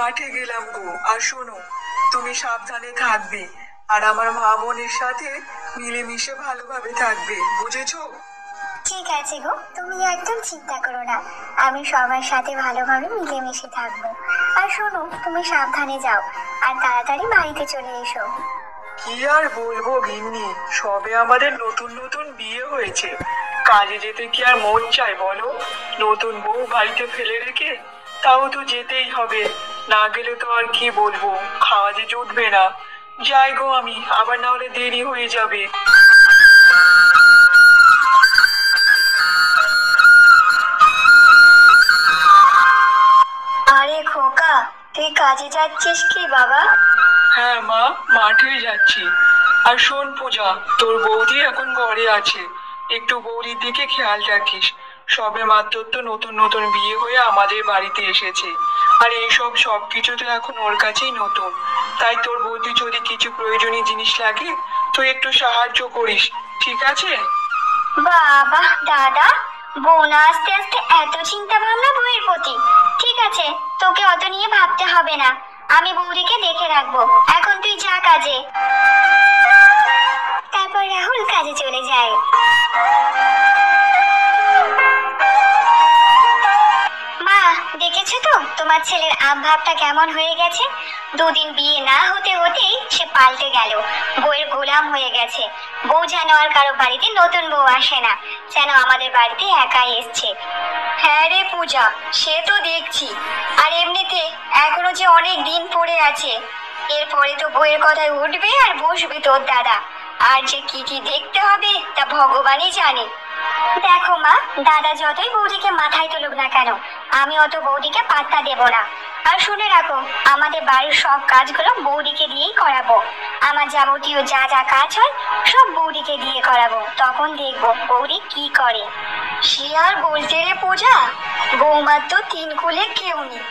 মাঠে গেলাম গো। আর শোনো, তুমি সাবধানে থাকবে আর আমার মা বোনের সাথে মিলেমিশে ভালোভাবে থাকবে, বুঝেছো? ঠিক আছে গো, তুমি একদম চিন্তা করো না, আমি সবার সাথে ভালোভাবে মিলেমিশে থাকবো। আর শোনো, তুমি সাবধানে যাও আর তাড়াতাড়ি বাড়িতে চলে এসো। কি আর বলবো গিন্নি, সবে আমাদের নতুন নতুন বিয়ে হয়েছে, কাজে যেতে কি আর মন চায় বলো? নতুন বউ বাড়িতে ফেলে রেখে তাও তো যেতেই হবে, না গেলে তো আর কি বলবো, খাওয়া যে জুটবে না। যাই গো আমি, আবার না হলে দেরি হয়ে যাবে। আরে খোকা, তুই কাজে যাচ্ছিস কি বাবা? হ্যাঁ মা, মাঠে যাচ্ছি। আর শোন পূজা, তোর বৌদি এখন ঘরে আছে, একটু বৌদির দিকে খেয়াল রাখিস। সবে মাত্র তো নতুন নতুন বিয়ে হয়ে আমাদের বাড়িতে এসেছে, আর এইসব সবকিছু তো এখন ওর কাছেই নতুন। তাই তোর বৌদি যদি কিছু প্রয়োজনীয় জিনিস লাগে তুই একটু সাহায্য করিস, ঠিক আছে? বাবা দাদা, বোন আস্তে আস্তে এত চিন্তা ভাবনা বউয়ের প্রতি। ঠিক আছে, তোকে অত নিয়ে ভাবতে হবে না, আমি বৌদিকে দেখে রাখবো। এখন তুই যা কাজে। তারপর রাহুল কাজে চলে যায়। মা, দেখেছো তো তোমার ছেলের ভাবটা কেমন হয়ে গেছে? দুদিন বিয়ে না হতে হতেই সে পাল্টে গেল, বউয়ের গোলাম হয়ে গেছে। বউ যেন আর কারো বাড়িতে নতুন বউ আসে না, যেন আমাদের বাড়িতে একাই এসছে। হ্যাঁ রে পূজা, সে তো দেখছি। আর এমনিতে এখনো যে অনেক দিন পড়ে আছে, এরপরে তো বউয়ের কথায় উঠবে আর বসবে তোর দাদা। আর যে কি কি দেখতে হবে তা ভগবানই জানে। দেখো মা, দাদা যতই বৌদিকে মাথায় তুলুক না কেন, আমি অত বৌদিকে পাত্তা দেব না। আর শুনে রাখো, আমাদের বাড়ির সব কাজগুলো বৌদিকে দিয়েই করাবো। আমার যাবতীয় যা যা কাজ হয় সব বৌদিকে দিয়ে করাবো, তখন দেখবো বৌদি কি করে। সে আর বলতে রে পূজা, বৌমার তো তিন কুলে কেউ নেই,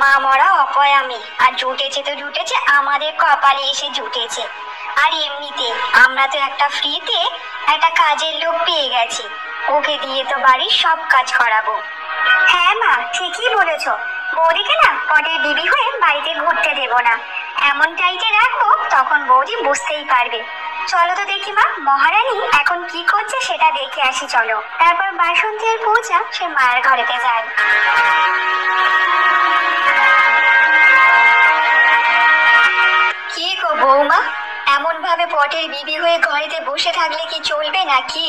মা মরা অপয়ামি, আর জুটেছে তো জুটেছে, আমাদের কপালে এসে জুটেছে। আর এমনিতে আমরা তো একটা ফ্রিতে একটা কাজের লোক পেয়ে গেছি, ওকে দিয়ে তো বাড়ির সব কাজ করাবো। হ্যাঁ মা, ঠিকই বলেছো। বৌদিকে না পরের বিবি হয়ে বাড়িতে ঘুরতে দেব না, এমন টাইটে রাখবো তখন বৌদি বুঝতেই পারবে। চলো তো দেখি মা, মহারানী এখন কি করছে সেটা দেখে আসি চলো। তারপর বাসন্তী আর পূজা সে মায়ের ঘরেতে যায়। কি গো বৌমা, এমন ভাবে পটের বিবি হয়ে ঘরেতে বসে থাকলে কি চলবে নাকি?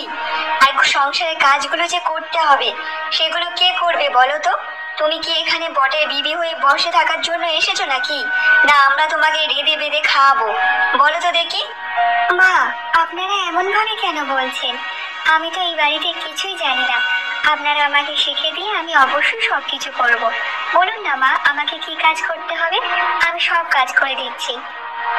আর সংসারের কাজগুলো যে করতে হবে সেগুলো কে করবে বলো তো? তুমি কি এখানে বটের বিবি হয়ে বসে থাকার জন্য এসেছো নাকি, না আমরা তোমাকে রেঁধে বেঁধে খাওয়াবো? বলো তো দেখি। মা, আপনারা এমন ভাবে কেন বলছেন? আমি তো এই বাড়িতে কিছুই জানি না, আপনারা আমাকে শিখিয়ে দিয়ে আমি অবশ্যই সবকিছু করব। বলুন না মা, আমাকে কি কাজ করতে হবে, আমি সব কাজ করে দিচ্ছি।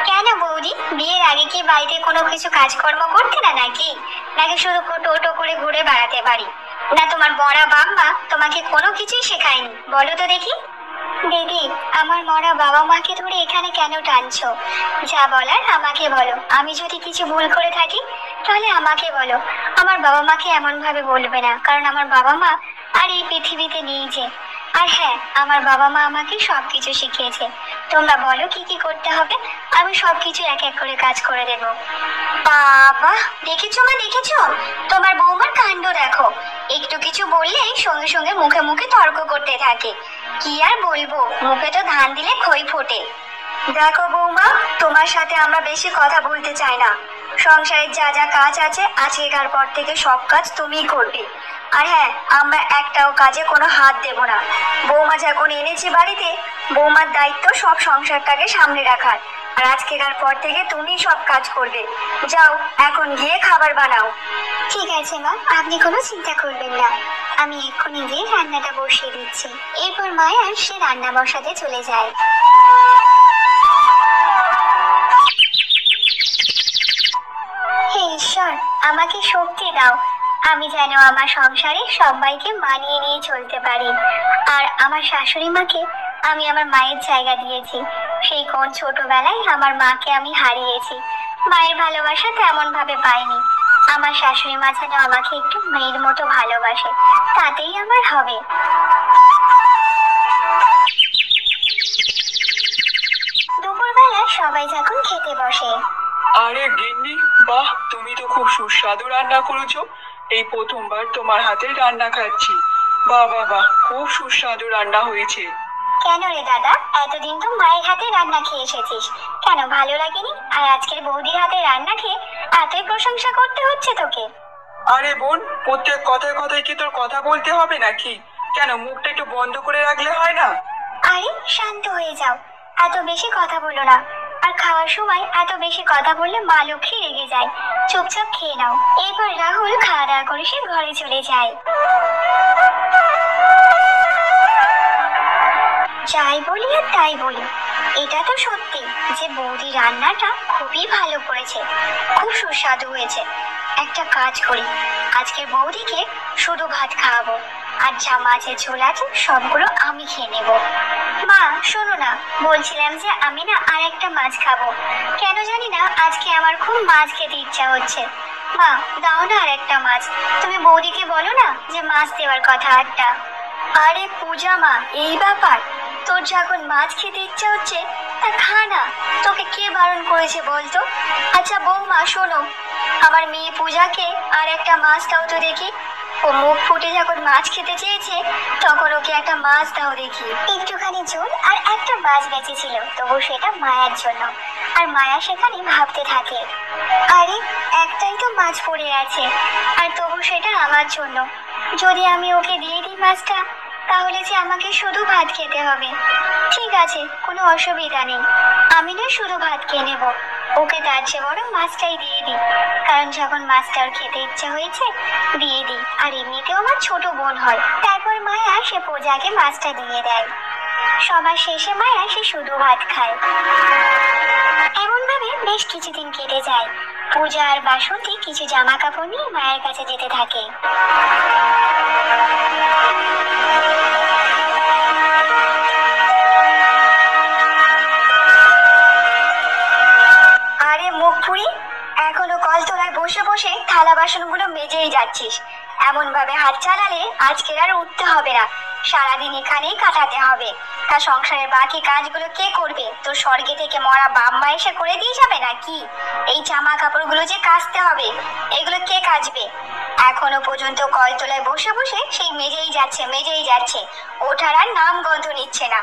কেন বৌদি, বিয়ের আগে কি বাড়িতে কোনো কিছু কাজকর্ম করতে না নাকি, নাকি শুধু টোটো করে ঘুরে বেড়াতে পারি? না তোমার মরা বাবা তোমাকে কোনো কিছুই শেখায়নি? বলো তো দেখি। দিদি, আমার মরা বাবা মাকে ধরে এখানে কেন টানছো? যা বলার আমাকে বলো, আমি যদি কিছু ভুল করে থাকি তাহলে আমাকে বলো। আমার বাবা মাকে এমন ভাবে বলবে না, কারণ আমার বাবা মা আর এই পৃথিবীতে নেই যে। আর হ্যাঁ, আমার বাবা মা আমাকে সবকিছু শিখিয়েছে। তোমরা বলো কি কি করতে হবে, আমি সবকিছু এক এক করে কাজ করে দেব। বাবা, দেখেছো মা, দেখেছো তোমার বৌমার কাণ্ড দেখো, একটু কিছু বললেই সঙ্গে সঙ্গে মুখে মুখে তর্ক করতে থাকে। কি আর বলবো, মুখে তো ধান দিলে খই ফোটে। দেখো বৌমা, তোমার সাথে আমরা বেশি কথা বলতে চাই না। সংসারের যা যা কাজ আছে আজকের পর থেকে সব কাজ তুমিই করবে। আর হ্যাঁ, আমরা একটাও কাজে কোনো হাত দেব না। বৌমা যখন এনেছি বাড়িতে, বৌমার দায়িত্ব সব সংসারটাকে সামনে রাখার। আর আজকের পর থেকে তুমি সব কাজ করবে। যাও, এখন গিয়ে খাবার বানাও। ঠিক আছে মা, আপনি কোনো চিন্তা করবেন না, আমি এক্ষুনি গিয়ে রান্নাটা বসিয়ে দিচ্ছি। এরপর মায়া সে রান্না বসাতে চলে যায়। হে ঈশ্বর, আমাকে শক্তি দাও, আমি যেন আমার সংসারে সবাইকে মানিয়ে নিয়ে চলতে পারি। আর আমার শাশুড়ি মাকে আমি আমার মায়ের জায়গা দিয়েছি, সেই কোন ছোটবেলায় আমার মাকে আমি হারিয়েছি, মায়ের ভালোবাসা তেমন ভাবে পাইনি। আমার শাশুড়ি মা যেন আমাকে একটু মেয়ের মতো ভালোবাসে, তাতেই আমার হবে। সবাই যখন খেতে বসে। আরে গিন্নি, বাহ, তুমি তো খুব সুস্বাদু রান্না করেছো। এই প্রথমবার তোমার হাতের রান্না খাচ্ছি। বাহ বাহ বাহ, খুব সুস্বাদু রান্না হয়েছে। কেন রে দাদা, এতদিন তো মায়ের হাতে রান্না খেয়ে এসেছিস, কেন ভালো লাগেনি? আর আজকের বৌদির হাতে রান্না খেয়ে এতই প্রশংসা করতে হচ্ছে তোকে? আরে বোন, প্রত্যেক কথায় কথায় কি তোর কথা বলতে হবে নাকি? কেন মুখটা একটু বন্ধ করে রাখলে হয় না? আরে শান্ত হয়ে যাও, এত বেশি কথা বলো না। আর খাওয়ার সময় এত বেশি কথা বললে মা লক্ষ্মী রেগে যায়। চুপচাপ খেয়ে নাও। এরপর রাহুল খাওয়া দাওয়া করে সে ঘরে চলে যায়। যাই বলি আর তাই বলি, এটা তো সত্যি যে বৌদি রান্নাটা খুবই ভালো করেছে, খুব সুস্বাদু হয়েছে। একটা কাজ করি, আজকে বৌদিকে শুধু ভাত খাওয়াবো, আর যা মাছের ঝোল আছে সবগুলো আমি খেয়ে নেব। মা শোনো না, বলছিলাম যে আমি না আর একটা মাছ খাবো। কেন জানি না আজকে আমার খুব মাছ খেতে ইচ্ছা হচ্ছে। মা দাও না আর একটা মাছ। তুমি বৌদিকে বলো না যে মাছ দেওয়ার কথা একটা। আরে পূজা মা, এই ব্যাপার? তোর যখন মাছ খেতে ইচ্ছা হচ্ছে তা খা না, তোকে কে বারণ করেছে বলতো? আচ্ছা বৌমা শোনো, আমার মেয়ে পূজাকে আর একটা মাছ দাও তো দেখি। ও মুখ ফুটে যখন মাছ খেতে চেয়েছে তখন ওকে একটা মাছ দাও দেখি। একটুখানি ঝোল আর একটা মাছ বেঁচেছিল, তবু সেটা মায়ার জন্য। আর মায়া সেখানে ভাবতে থাকে, আরে একটাই তো মাছ পড়ে আছে, আর তবু সেটা আমার জন্য। যদি আমি ওকে দিয়ে দিই মাছটা, তাহলে যে আমাকে শুধু ভাত খেতে হবে। ঠিক আছে, কোনো অসুবিধা নেই, আমি না শুধু ভাত খেয়ে নেব। ওকে তার চেয়ে বড় মাছটাই দিয়ে দিই, কারণ যখন মাছটার খেতে ইচ্ছা হয়েছে দিয়ে দিই। আর এমনিতেও আমার ছোট বোন হয়। তারপর মায়া সে পূজাকে মাছটা দিয়ে দেয়। সবার শেষে মায়া সে শুধু ভাত খায়। এমন ভাবে বেশ কিছুদিন কেটে যায়। পূজা আর বাসন্তী কিছু জামা কাপড় নিয়ে মায়ের কাছে যেতে থাকে। আরে মুখ পুরি, এখনো কলতলায় বসে বসে থালা বাসনগুলো মেজেই যাচ্ছিস। এমন ভাবে হাত চালালে আজকের আর উঠতে হবে না, সারাদিন এখানেই কাটাতে হবে। তা সংসারের বাকি কাজগুলো কে করবে? তোর স্বর্গে থেকে মরা বাপ মা এসে করে দিয়ে যাবে নাকি? এই জামা কাপড়গুলো যে কাচতে হবে, এগুলো কে কাচবে? এখনো পর্যন্ত কলতলায় বসে বসে সেই মেজেই যাচ্ছে, ওঠার আর নাম গন্ধ নিচ্ছে না।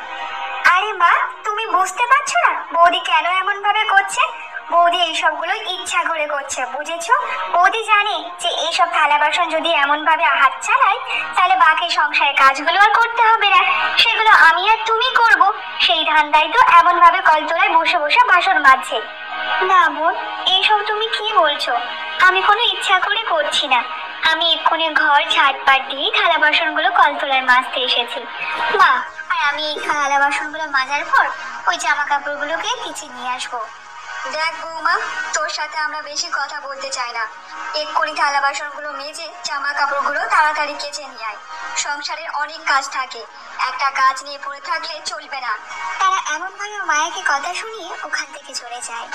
আরে মা, তুমি বুঝতে পারছো না বৌদি কেন এমন ভাবে করছে? বৌদি এইসবগুলো ইচ্ছা করে করছে, বুঝেছো? বৌদি জানে যে এইসব থালা বাসন যদি এমন ভাবে হাত চালায় তাহলে বাকি সংসারের কাজগুলো আর করতে হবে না, সেগুলো আমি আর তুমি করব। সেই ধান্দায় তো এমন ভাবে কলতলায় বসে বসে বাসন মাজছে। না বোন, এইসব তুমি কি বলছো? আমি কোনো ইচ্ছা করে করছি না, আমি এক্ষুনি ঘর ঝাড়পাট দিয়ে থালা বাসনগুলো কলতলায় মাজতে এসেছি। মা, আর আমি এই থালা বাসনগুলো মাজার পর ওই জামা কাপড়গুলোকে কিছু নিয়ে আসবো। দেখ বৌমা, তোর সাথে আমরা বেশি কথা বলতে চাই না। এক্ষুনি থালা বাসনগুলো মেজে জামা কাপড়গুলো তাড়াতাড়ি কেচে নিয়ে আয়। সংসারের অনেক কাজ থাকে, একটা কাজ নিয়ে পড়ে থাকলে চলবে না। তারা এমন ভাবে মায়াকে কথা শুনিয়ে ওখান থেকে চলে যায়।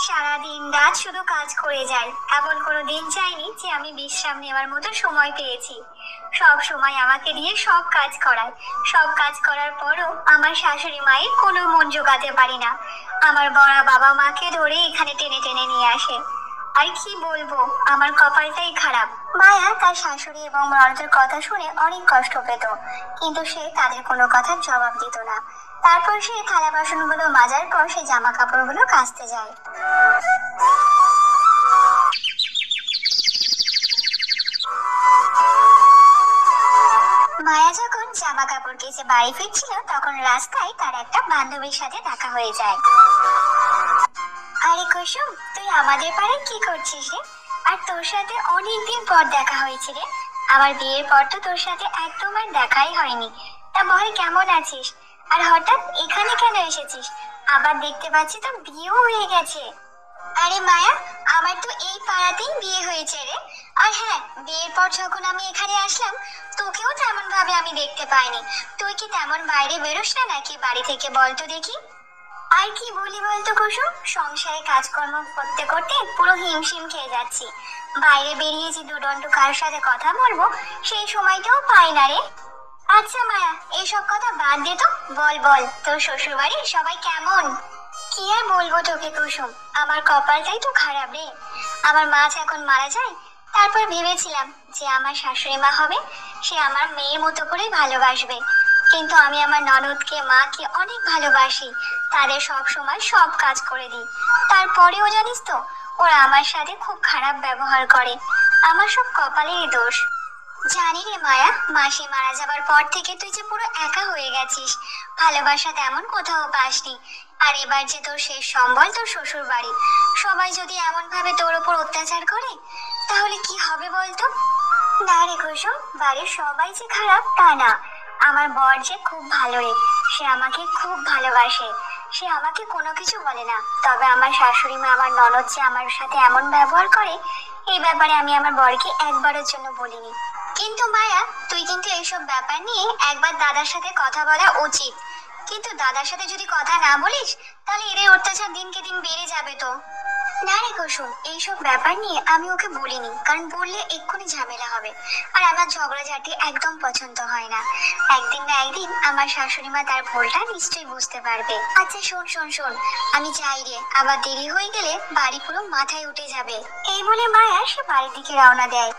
সারাদিন রাত শুধু কাজ করে যায়, এমন কোনো দিন যায়নি যে আমি বিশ্রাম নেওয়ার মতো সময় পেয়েছি। সব সময় আমাকে দিয়ে সব কাজ করায়। সব কাজ করার পরও আমার শাশুড়ি মায়ের কোনো মন জোগাতে পারি না। আমার বড় বাবা মাকে ধরে এখানে টেনে টেনে নিয়ে আসে। আর কি বলবো, আমার কপালটাই খারাপ। মায়া তার শাশুড়ি এবং ননদের কথা শুনে অনেক কষ্ট পেত, কিন্তু সে তাদের কোনো কথার জবাব দিত না। তারপর সে থালা বাসনগুলো মাজার পর সে জামা কাপড়গুলো কাচতে যায়। মায়া যখন জামা কাপড় কেচে বাড়ি ফিরছিল তখন রাস্তায় তার একটা বান্ধবীর সাথে দেখা হয়ে যায়। আরে কুসুম, তুই আমাদের পাড়ায় কি করছিস রে? আর তোর সাথে অনেকদিন পর দেখা হয়েছে রে। আমার বিয়ের পর তো তোর সাথে একদম আর দেখাই হয়নি। তা বল, কেমন আছিস? আর হঠাৎ এখানে কেন এসেছিস? আবার দেখতে পাচ্ছি তো বিয়েও হয়ে গেছে। আরে মায়া, আমার তো এই পাড়াতেই বিয়ে হয়েছে রে। আর হ্যাঁ, বিয়ের পর যখন আমি এখানে আসলাম তোকেও তেমন ভাবে আমি দেখতে পাইনি। তুই কি তেমন বাইরে বেরোস না নাকি বাড়ি থেকে, বলতো দেখি? আর কি বলি বলতো কুসুম, সংসারে কাজকর্ম করতে করতে পুরো হিমশিম খেয়ে যাচ্ছি। বাইরে বেরিয়ে যে দুদণ্ড কার সাথে কথা বলবো সেই সময়টাও পাই না রে। আচ্ছা মায়া, এইসব কথা বাদ দে তো। বল বল, তোর শ্বশুর বাড়ির সবাই কেমন? কি আর বলবো তোকে কুসুম, আমার কপালটাই তো খারাপ রে। আমার মা এখন মারা যায়, তারপর ভেবেছিলাম যে আমার শাশুড়ি মা হবে, সে আমার মেয়ের মতো করে ভালোবাসবে। কিন্তু আমি আমার ননদকে মাকে অনেক ভালোবাসি, তাদের সব সময় সব কাজ করে দিই। তারপরেও জানিস তো, ওরা আমার সাথে খুব খারাপ ব্যবহার করে। আমার সব কপালেরই দোষ। জানি রে মায়া, মাসি মারা যাবার পর থেকে তুই যে পুরো একা হয়ে গেছিস, ভালোবাসা তেমন কোথাও পাসনি। আর এবার যে তোর শেষ সম্বল তোর শ্বশুর বাড়ি, সবাই যদি এমন ভাবে তোর ওপর অত্যাচার করে তাহলে কি হবে বলতো? না রে কুসুম, বাড়ির সবাই যে খারাপ তা না। আমার বর যে খুব ভালো রে, সে আমাকে খুব ভালোবাসে, সে আমাকে কোনো কিছু বলে না। তবে আমার শাশুড়ি মা, আমার ননদ যে আমার সাথে এমন ব্যবহার করে, এই ব্যাপারে আমি আমার বরকে একবারের জন্য বলিনি। কিন্তু মায়া, তুই কিন্তু এইসব ব্যাপার নিয়ে একবার দাদার সাথে কথা বলা উচিত। কিন্তু দাদার সাথে যদি কথা না বলিস, তাহলে এদের অত্যাচার দিনকে দিন বেড়ে যাবে তো। না রে কুসুম, এইসব ব্যাপার নিয়ে আমি ওকে বলিনি, কারণ বললে এক্ষুনি ঝামেলা হবে। আর আমার ঝগড়াঝাটি একদম পছন্দ হয় না। একদিন না একদিন আমার শাশুড়ি মা তার ভুলটা নিশ্চয়ই বুঝতে পারবে। আচ্ছা শোন শোন শোন, আমি যাই রে, আবার দেরি হয়ে গেলে বাড়ি পুরো মাথায় উঠে যাবে। এই বলে মায়া সে বাড়ির দিকে রওনা দেয়।